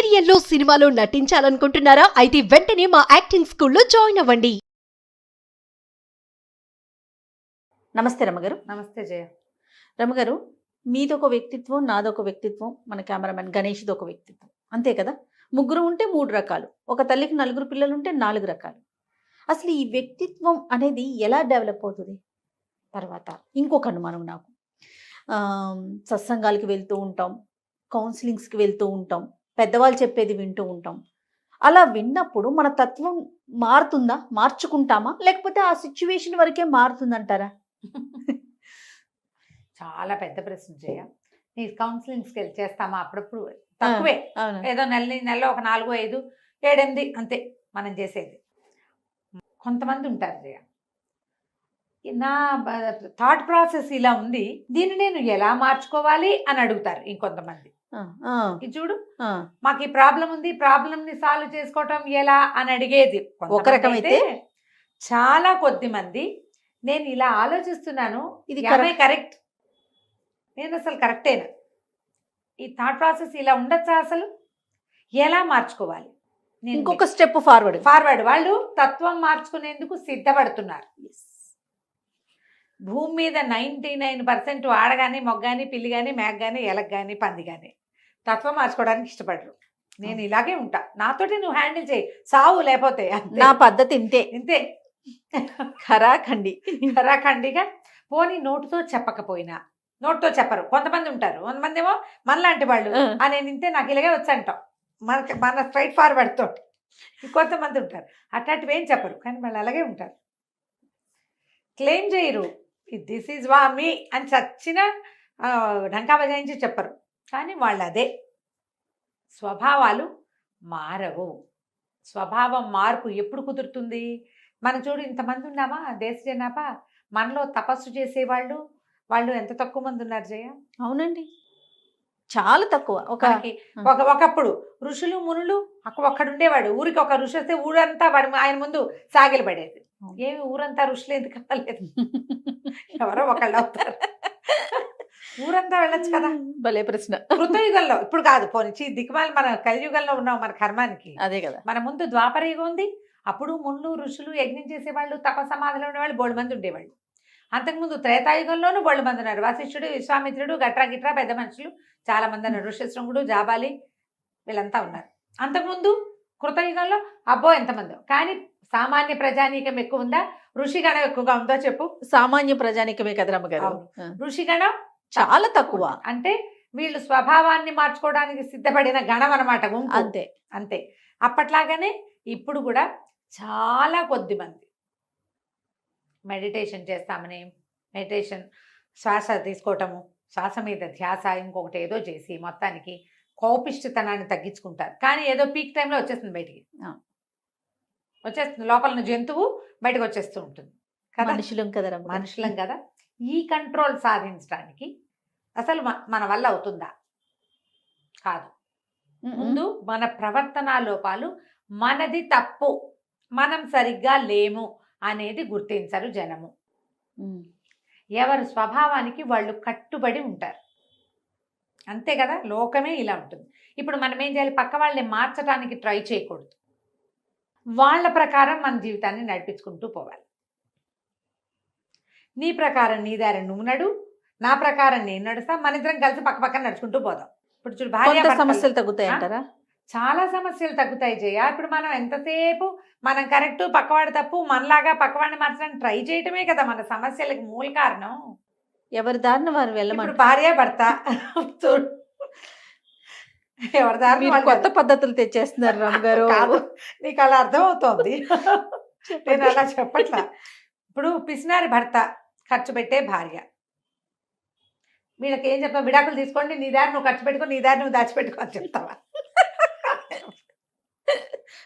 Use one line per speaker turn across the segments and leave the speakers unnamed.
సీరియల్లో సినిమాలో నటించాలనుకుంటున్నారా? అయితే వెంటనే మా యాక్టింగ్ స్కూల్లో జాయిన్ అవ్వండి.
నమస్తే రమ్మగారు.
నమస్తే జయ.
రమ్మగారు, మీదొక వ్యక్తిత్వం, నాదొక వ్యక్తిత్వం, మన కెమెరామెన్ గణేష్ది ఒక వ్యక్తిత్వం, అంతే కదా? ముగ్గురు ఉంటే 3 రకాలు, ఒక తల్లికి 4 పిల్లలు ఉంటే 4 రకాలు. అసలు ఈ వ్యక్తిత్వం అనేది ఎలా డెవలప్ అవుతుంది? తర్వాత ఇంకొక అనుమానం నాకు, సత్సంగాలకి వెళ్తూ ఉంటాం, కౌన్సిలింగ్స్కి వెళ్తూ ఉంటాం, పెద్దవాళ్ళు చెప్పేది వింటూ ఉంటాం. అలా విన్నప్పుడు మన తత్వం మారుతుందా, మార్చుకుంటామా, లేకపోతే ఆ సిచ్యువేషన్ వరకే మారుతుందంటారా?
చాలా పెద్ద ప్రశ్న జయ. నీ కౌన్సిలింగ్స్కి వెళ్ళి చేస్తామా? అప్పుడప్పుడు తక్కువే, ఏదో నెలలో ఒక 4, 5, 7, 8 అంతే మనం చేసేది. కొంతమంది ఉంటారు జయ, నా థాట్ ప్రాసెస్ ఇలా ఉంది, దీన్ని నేను ఎలా మార్చుకోవాలి అని అడుగుతారు. ఇంకొంతమంది ఇది చూడు, మాకు ఈ ప్రాబ్లం ఉంది, ప్రాబ్లం ని సాల్వ్ చేసుకోవటం ఎలా అని అడిగేది
ఒక రకమైతే.
చాలా కొద్ది మంది నేను ఇలా ఆలోచిస్తున్నాను, ఇది కరెక్ట్, నేను అసలు కరెక్టేనా, ఈ థాట్ ప్రాసెస్ ఇలా ఉండొచ్చా, అసలు ఎలా మార్చుకోవాలి,
ఇంకొక స్టెప్ ఫార్వర్డ్
వాళ్ళు తత్వం మార్చుకునేందుకు సిద్ధపడుతున్నారు. భూమి మీద 99% ఆడగాని, మొగ్గాని, పిల్లి కానీ, మేక కానీ, ఎలక కానీ, పంది కానీ తత్వం మార్చుకోవడానికి ఇష్టపడరు. నేను ఇలాగే ఉంటా, నాతోటి నువ్వు హ్యాండిల్ చేయి, సావు లేకపోతే
నా పద్ధతి ఇంతే
ఇంతే. ఖరాఖండిగా పోనీ నోటుతో చెప్పకపోయినా, నోటుతో చెప్పరు కొంతమంది ఉంటారు. కొంతమంది ఏమో మనలాంటి వాళ్ళు నేను ఇంతే, నాకు ఇలాగే వచ్చంటాం, మన స్ట్రైట్ ఫార్వర్డ్ తోటి. కొంతమంది ఉంటారు అట్లాంటివి ఏం చెప్పరు, కానీ వాళ్ళు అలాగే ఉంటారు, క్లెయిమ్ చేయరు, దిస్ ఈజ్ వా మీ అని చచ్చిన ఢంకా బజాయించి చెప్పరు. కానీ వాళ్ళు అదే. స్వభావాలు మారవు. స్వభావం మార్పు ఎప్పుడు కుదురుతుంది? మనం చూడు, ఇంతమంది ఉన్నామా దేశ జనాభా, మనలో తపస్సు చేసేవాళ్ళు వాళ్ళు ఎంత తక్కువ మంది ఉన్నారు జయ?
అవునండి, చాలా తక్కువ.
ఒకప్పుడు ఋషులు మునులు ఒక్కడుండేవాడు, ఊరికి ఒక ఋషి వస్తే ఊరంతా వాడు ఆయన ముందు సాగిలు పడేది. ఏమి ఊరంతా ఋషులు ఎందుకు కాలేదు, ఎవరో ఒకళ్ళు అవుతారు, ఊరంతా వెళ్ళొచ్చు కదా.
భలే ప్రశ్న.
కృతయుగంలో, ఇప్పుడు కాదు, పోనీ దిక్కుమాలి మన కలియుగంలో ఉన్నాం, మన కర్మానికి
అదే కదా.
మన ముందు ద్వాపర యుగం ఉంది, అప్పుడు ముళ్ళు ఋషులు యజ్ఞం చేసేవాళ్ళు, తపసమాధిలో ఉండేవాళ్ళు బోళ్ళు మంది ఉండేవాళ్ళు. అంతకుముందు త్రేతాయుగంలోనూ బోళ్ళు మంది ఉన్నారు, వశిష్ఠుడు, విశ్వామిత్రుడు, గిట్రా పెద్ద మనుషులు చాలా మంది ఉన్నారు, ఋష్యశృంగుడు, జాబాలి, వీళ్ళంతా ఉన్నారు. అంతకుముందు కృతయుగంలో అబ్బో ఎంతమందో. కానీ సామాన్య ప్రజానీకం ఎక్కువ ఉందా, ఋషిగణం ఎక్కువగా ఉందో చెప్పు?
సామాన్య ప్రజానీకమే కదా రమ్మగారు.
ఋషిగణం
చాలా తక్కువ.
అంటే వీళ్ళు స్వభావాన్ని మార్చుకోవడానికి సిద్ధపడిన గణం అనమాట.
అంతే
అంతే. అప్పట్లాగానే ఇప్పుడు కూడా చాలా కొద్ది మంది మెడిటేషన్ చేస్తామని, మెడిటేషన్ శ్వాస తీసుకోవటము, శ్వాస మీద ధ్యాస, ఇంకొకటి ఏదో చేసి మొత్తానికి కోపిష్టితనాన్ని తగ్గించుకుంటారు. కానీ ఏదో పీక్ టైంలో వచ్చేస్తుంది బయటికి, వచ్చేస్తుంది, లోపల జంతువు బయటకు వచ్చేస్తూ ఉంటుంది కదా. మనుషులం కదా. ఈ కంట్రోల్ సాధించడానికి అసలు మన వల్ల అవుతుందా? కాదు. ముందు మన ప్రవర్తన లోపాలు, మనది తప్పు, మనం సరిగ్గా లేము అనేది గుర్తించరు జనము. ఎవరి స్వభావానికి వాళ్ళు కట్టుబడి ఉంటారు, అంతే కదా. లోకమే ఇలా ఉంటుంది. ఇప్పుడు మనం ఏం చేయాలి? పక్క వాళ్ళని మార్చడానికి ట్రై చేయకూడదు, వాళ్ళ ప్రకారం మన జీవితాన్ని నడిపించుకుంటూ పోవాలి. నీ ప్రకారం నీ దారి నువ్వు నడు, నా ప్రకారం నేను నడుస్తా, మన ఇద్దరం కలిసి పక్క పక్కన నడుచుకుంటూ పోదాం. ఇప్పుడు చూడు, భార్య
సమస్యలు తగ్గుతాయి అంటారా?
చాలా సమస్యలు తగ్గుతాయి జయ. ఇప్పుడు మనం ఎంతసేపు మనం కరెక్ట్, పక్కవాడు తప్పు, మనలాగా పక్కవాడిని మార్చడానికి ట్రై చేయటమే కదా మన సమస్యలకు మూల కారణం.
ఎవరి దారిన వారు వెళ్ళమని
భార్య భర్త ఎవరి దారిని
కొత్త పద్ధతులు తెచ్చేస్తున్నారు రమ్మగారు.
నీకు అలా అర్థం అవుతోంది, నేను అలా చెప్పట్లా. ఇప్పుడు పిసినారి భర్త, ఖర్చు పెట్టే భార్య, వీళ్ళకి ఏం చెప్తావు? విడాకులు తీసుకోండి, నీ దారి నువ్వు ఖర్చు పెట్టుకో, నీ దారి నువ్వు దాచిపెట్టుకో అని చెప్తావా?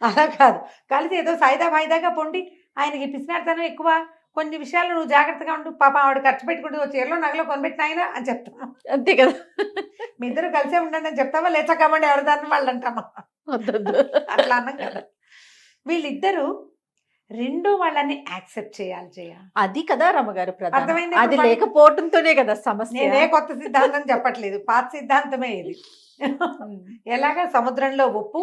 అలా కాదు, కలిసి ఏదో సాయిదా వాయిదాగా పొండి, ఆయనకి పిసినారితనం ఎక్కువ, కొన్ని విషయాలు నువ్వు జాగ్రత్తగా ఉండు, పాప ఆవిడ ఖర్చు పెట్టుకుంటూ చీరలో నగలో కొనిపెట్టిన ఆయన అని చెప్తావా?
అంతే కదా.
మీ ఇద్దరు కలిసే ఉండండి అని చెప్తావా? లేచకమండి ఎవరి దాన్ని వాళ్ళు అంటామా? అట్లా అన్నాం కదా. వీళ్ళిద్దరూ రెండో వాళ్ళని యాక్సెప్ట్ చేయాలి జయ.
అది కదా రమ్మగారు ప్రధానం.
అర్థమైందా
అది
ఇప్పుడు
లేకపోవడంతోనే కదా సమస్య.
నేనే కొత్త సిద్ధాంతం చెప్పట్లేదు, పాత సిద్ధాంతమే ఇది. ఎలాగా సముద్రంలో ఉప్పు,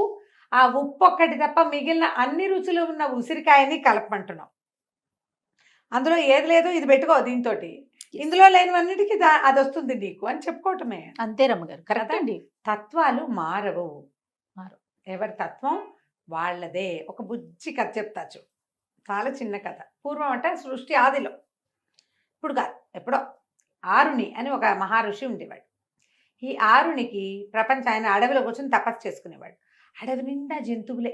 ఆ ఉప్పు ఒక్కటి తప్ప మిగిలిన అన్ని రుచులు ఉన్న ఉసిరికాయని కలపమంటున్నాం. అందులో ఏది లేదు ఇది పెట్టుకో దీంతో, ఇందులో లేనివన్నిటికీ అది వస్తుంది నీకు అని చెప్పుకోవటమే.
అంతే రమ్మగారు, కరెక్ట్ అండి.
తత్వాలు మారవు. ఎవరి తత్వం వాళ్ళదే. ఒక బుజ్జి కథ చెప్తా చూ, చాలా చిన్న కథ. పూర్వం అంటే సృష్టి ఆదిలో, ఇప్పుడు కాదు ఎప్పుడో, ఆరుని అని ఒక మహర్షి ఉండేవాడు. ఈ ఆరునికి ఆయన అడవిలో కూర్చొని తపస్సు చేసుకునేవాడు. అడవి నిండా జంతువులే,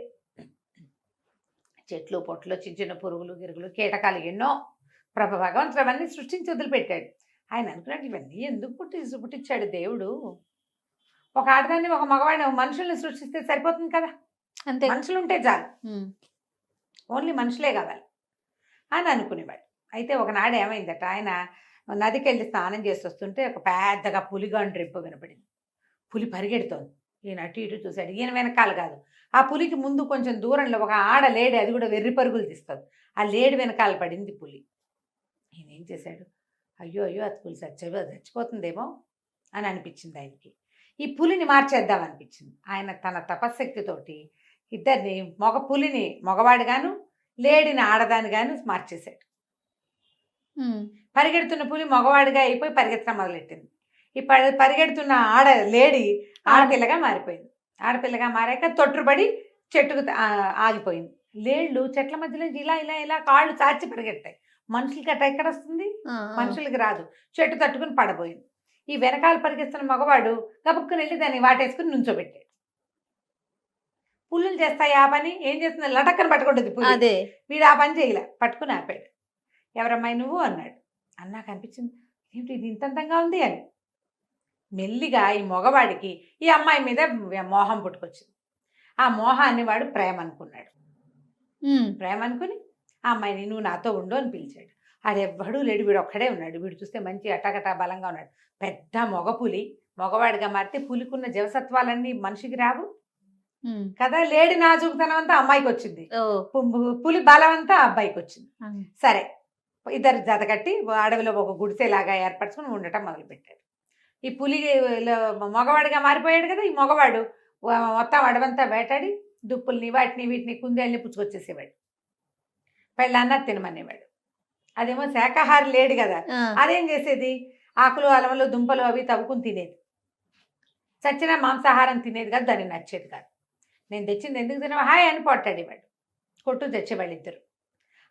చెట్లు పొట్లు, చిన్న చిన్న పురుగులు గిరుగులు కీటకాలు ఎన్నో. భగవంతుడు అవన్నీ సృష్టించి వదిలిపెట్టాడు. ఆయన అనుకున్నాడు ఇవన్నీ ఎందుకు పుట్టించాడు దేవుడు, ఒక ఆడదాన్ని ఒక మగవాడిని మనుషుల్ని సృష్టిస్తే సరిపోతుంది కదా,
అంతే,
మనుషులు ఉంటే చాలు, ఓన్లీ మనుషులే కావాలి అని అనుకునేవాడు. అయితే ఒకనాడు ఏమైందట, ఆయన నదికి వెళ్ళి స్నానం చేసి వస్తుంటే ఒక పెద్దగా పులిగాండ్రు రింపు వినపడింది. పులి పరిగెడుతోంది. ఈయన అటు ఇటు చూశాడు. ఈయన వెనకాల కాదు, ఆ పులికి ముందు కొంచెం దూరంలో ఒక ఆడ లేడి, అది కూడా వెర్రి పరుగులు తీస్తుంది. ఆ లేడి వెనకాల పడింది పులి. ఈయన ఏం చేశాడు, అయ్యో అయ్యో అది పులి చచ్చిపోతుందేమో అని అనిపించింది ఆయనకి. ఈ పులిని మార్చేద్దాం అనిపించింది. ఆయన తన తపశ్శక్తితోటి ఇద్దరిని, మగ పులిని మగవాడిగాను లేడిని ఆడదానిగాను మార్చేశాడు. పరిగెడుతున్న పులి మగవాడిగా అయిపోయి పరిగెత్తడం మొదలెట్టింది. ఈ పరిగెడుతున్న లేడి ఆడపిల్లగా మారిపోయింది. ఆడపిల్లగా మారాక తొట్టుబడి చెట్టుకు ఆగిపోయింది. లేళ్ళు చెట్ల మధ్యలో ఇలా ఇలా ఇలా కాళ్ళు చాచి పరిగెడతాయి. మనుషులకి అట్ట ఎక్కడ వస్తుంది, మనుషులకి రాదు. చెట్టు తట్టుకుని పడబోయింది. ఈ వెనకాల పరిగెస్తున్న మగవాడు గబుక్కుని వెళ్ళి దాన్ని వాటేసుకుని నుంచోబెట్టాడు. పుల్లులు చేస్తాయి ఆ పని, ఏం చేస్తుంది, లటక్కని పట్టుకుంటుంది పులి. వీడు ఆ పని చేయలే, పట్టుకుని ఆపాడు. ఎవరమ్మాయి నువ్వు అన్నాడు. అన్నాక అనిపించింది ఏమిటి ఇది ఇంతంతంగా ఉంది అని. మెల్లిగా ఈ మగవాడికి ఈ అమ్మాయి మీద మోహం పుట్టుకొచ్చింది. ఆ మోహాన్ని వాడు ప్రేమ అనుకున్నాడు. ప్రేమ అనుకుని ఆ అమ్మాయిని నువ్వు నాతో ఉండు అని పిలిచాడు. ఆడెవ్వడూ లేడు, వీడు ఒక్కడే ఉన్నాడు. వీడు చూస్తే మంచి అటాకటా బలంగా ఉన్నాడు. పెద్ద మగ పులి మగవాడిగా మారితే పులికున్న జీవసత్వాలన్నీ మనిషికి రావు కదా. లేడి నాజుకుతనం అంతా అమ్మాయికి వచ్చింది, పులి బలం అంతా అబ్బాయికి వచ్చింది. సరే, ఇద్దరు జతకట్టి అడవిలో ఒక గుడిసెలాగా ఏర్పరచుకుని ఉండటం మొదలుపెట్టాడు. ఈ పులి మగవాడిగా మారిపోయాడు కదా. ఈ మగవాడు మొత్తం అడవంతా వేటాడి దుప్పుల్ని వాటిని వీటిని కుందేళ్ళని పుచ్చుకొచ్చేసేవాడు. పెళ్ళాన్న తినమనేవాడు. అదేమో శాకాహారి లేడు కదా, అదేం చేసేది, ఆకులు అలమలు దుంపలు అవి తవ్వుకుని తినేది. చచ్చిన మాంసాహారం తినేది కాదు, దానికి నచ్చేది కాదు. నేను తెచ్చింది ఎందుకు తినవా హాయ్ అని పొట్టాడేవాడు. కొట్టుకు తెచ్చేవాళ్ళు ఇద్దరు.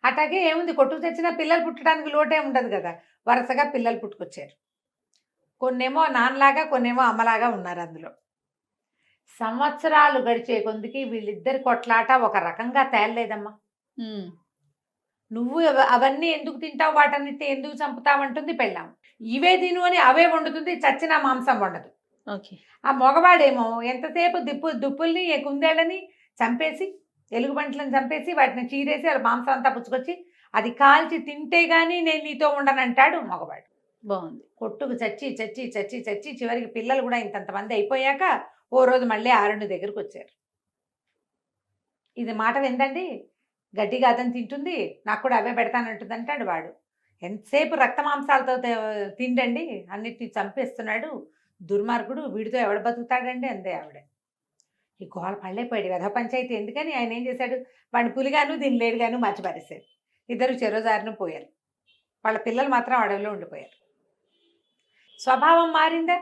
అట్లాగే ఏముంది, కొట్టుకు తెచ్చినా పిల్లలు పుట్టడానికి లోటే ఉండదు కదా. వరుసగా పిల్లలు పుట్టుకొచ్చారు. కొన్నేమో నాన్నలాగా కొన్నేమో అమ్మలాగా ఉన్నారు. అందులో సంవత్సరాలు గడిచే కొందికి వీళ్ళిద్దరి కొట్లాట ఒక రకంగా తేలలేదమ్మా. నువ్వు అవన్నీ ఎందుకు తింటావు, వాటన్నిటి ఎందుకు చంపుతావంటుంది పెళ్ళాం. ఇవే తిను అని అవే వండుతుంది, చచ్చిన మాంసం వండదు. ఆ మగవాడేమో ఎంతసేపు దుప్పుల్ని కుందేళ్ళని చంపేసి, ఎలుగుబంట్లను చంపేసి వాటిని చీరేసి వాళ్ళ మాంసం అంతా పుచ్చుకొచ్చి అది కాల్చి తింటే గానీ నేను నీతో ఉండనంటాడు మగవాడు.
బాగుంది.
కొట్టుకు చచ్చి చచ్చి చచ్చి చచ్చి చివరికి పిల్లలు కూడా ఇంతంతమంది అయిపోయాక ఓ రోజు మళ్ళీ ఆరుండి దగ్గరకు వచ్చారు. ఇది మాట విందండి, గడ్డిగా అదని తింటుంది, నాకు కూడా అవే పెడతానంటుంది అంటాడు వాడు. ఎంతసేపు రక్త మాంసాలతో తిండండి, అన్నిటిని చంపేస్తున్నాడు దుర్మార్గుడు, వీడితో ఎవడ బతుకుతాడండి అందే ఆవిడ. ఈ గోల పళ్ళైపోయాడు కదా పంచాయతీ. ఎందుకని ఆయన ఏం చేశాడు, వాడిని పులిగాను దీన్ని లేడుగాను మర్చిపారేశాడు. ఇద్దరు చెరోజారును పోయారు. వాళ్ళ పిల్లలు మాత్రం అడవిలో ఉండిపోయారు. స్వభావం మారిందా,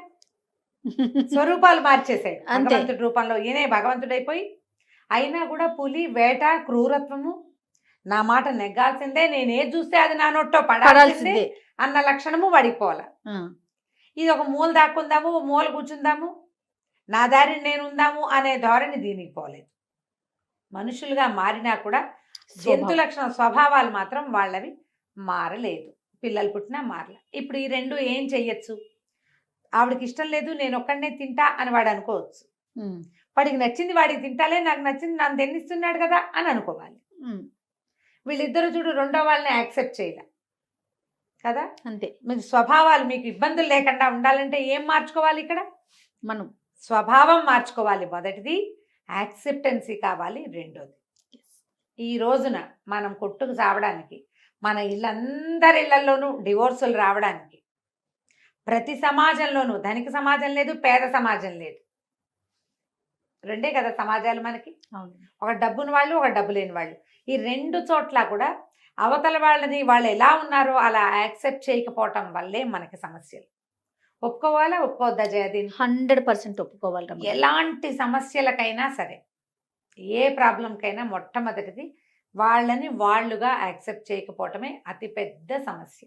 స్వరూపాలు మార్చేశాడు. భగవంతుడి రూపంలో ఈయనే భగవంతుడైపోయి, అయినా కూడా పులి వేట క్రూరత్వము, నా మాట నెగ్గాల్సిందే, నేనేది చూస్తే అది నా నోట్లో పడాల్సిందే అన్న లక్షణము వాడికి పోలా. ఇది ఒక మూల దాక్కుందాము, మూల కూర్చుందాము, నా దారిని నేను ఉందాము అనే ధోరణి దీనికి పోలేదు. మనుషులుగా మారినా కూడా జంతు లక్షణ స్వభావాలు మాత్రం వాళ్ళవి మారలేదు. పిల్లలు పుట్టినా మారలే. ఇప్పుడు ఈ రెండు ఏం చెయ్యొచ్చు, ఆవిడకి ఇష్టం లేదు నేను ఒక్కడనే తింటా అని వాడు అనుకోవచ్చు. వాడికి నచ్చింది వాడికి తింటాలే, నాకు నచ్చింది నన్ను తిన్నిస్తున్నాడు కదా అని అనుకోవాలి. వీళ్ళిద్దరు చూడు రెండో వాళ్ళని యాక్సెప్ట్ చేయలే కదా.
అంతే.
మీ స్వభావాలు మీకు ఇబ్బందులు లేకుండా ఉండాలంటే ఏం మార్చుకోవాలి, ఇక్కడ
మనం
స్వభావం మార్చుకోవాలి మొదటిది, యాక్సెప్టెన్సీ కావాలి రెండోది. ఈ రోజున మనం కొట్టుకు సావడానికి, మన ఇళ్ళందరి ఇళ్లలోనూ డివోర్సులు రావడానికి, ప్రతి సమాజంలోనూ ధనిక సమాజం లేదు, పేద సమాజం లేదు, రెండే కదా సమాజాలు మనకి.
అవును.
ఒక డబ్బుని వాళ్ళు, ఒక డబ్బు లేని వాళ్ళు. ఈ రెండు చోట్ల కూడా అవతల వాళ్ళని వాళ్ళు ఎలా ఉన్నారో అలా యాక్సెప్ట్ చేయకపోవటం వల్లే మనకి సమస్యలు. ఒప్పుకోవాలా ఒప్పుకోవద్దా జయదీన్?
100% ఒప్పుకోవాలి రమ్య గారు.
ఎలాంటి సమస్యలకైనా సరే, ఏ ప్రాబ్లంకైనా మొట్టమొదటిది వాళ్ళని వాళ్ళుగా యాక్సెప్ట్ చేయకపోవటమే అతిపెద్ద సమస్య.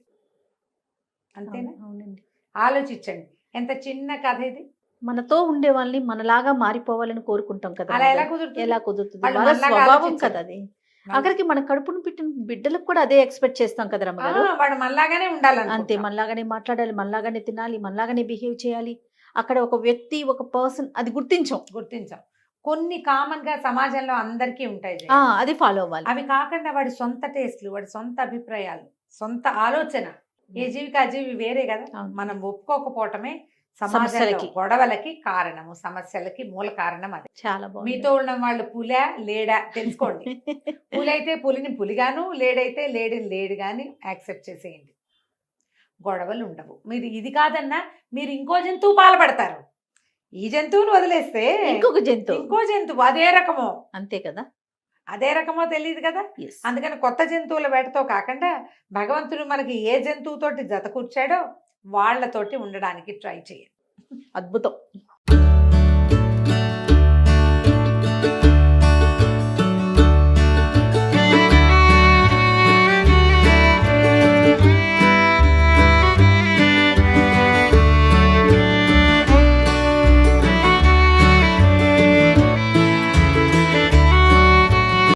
అంతేనా?
అవునండి.
ఆలోచించండి, ఎంత చిన్న కథ ఇది.
మనతో ఉండే వాళ్ళని మనలాగా మారిపోవాలని కోరుకుంటాం కదా
అలా
రమ్య
ఎలా
గారు.
కుదురుతుంది?
ఎలా కుదురుతుంది?
వాళ్ళు
వాళ్ళ
మనలాగా
స్వభావం
ఆలోచించరు.
కదా అది. అక్కడికి మన కడుపును పెట్టిన బిడ్డలకు కూడా అదే ఎక్స్పెక్ట్ చేస్తాం కదా రమ్మ గారు.
వాడు మనలాగానే
అంతే,
ఉండాలనుకుంటాం.
మనలాగానే మాట్లాడాలి, మనలాగానే తినాలి, మనలాగానే బిహేవ్ చేయాలి. అక్కడ ఒక వ్యక్తి, ఒక పర్సన్ అది గుర్తించాం.
గుర్తించాం. కొన్ని కామన్ గా సమాజంలో అందరికీ ఉంటాయి జయ.
అది ఫాలో అవ్వాలి.
అవి కాకుండా వాడి సొంత టేస్ట్లు, వాడి సొంత అభిప్రాయాలు, సొంత ఆలోచన, ఏ జీవికి ఆ జీవి వేరే కదా.
అవును.
మనం ఒప్పుకోకపోవటమే సమాజంలో
సమస్యలకి.
గొడవలకి కారణము, సమస్యలకి మూల కారణం అది.
చాలా బాగుంది.
మీతో ఉన్న వాళ్ళు పులా లేడా తెలుసుకోండి. పులైతే పులిని పులిగాను, లేడైతే లేడిని లేడుగాని యాక్సెప్ట్ చేసేయండి. గొడవలు ఉండవు. మీరు ఇది కాదన్నా మీరు ఇంకో జంతువు పాల్పడతారు. ఈ జంతువును వదిలేస్తే
ఇంకొక జంతువు.
ఇంకో జంతువు అదే రకమో,
అంతే కదా.
అదే రకమో తెలియదు కదా.
Yes.
అందుకని కొత్త జంతువుల వేటతో కాకుండా భగవంతుడు మనకి ఏ జంతువుతోటి జత కూర్చాడో వాళ్ళతోటి ఉండడానికి ట్రై చేయండి.
అద్భుతం.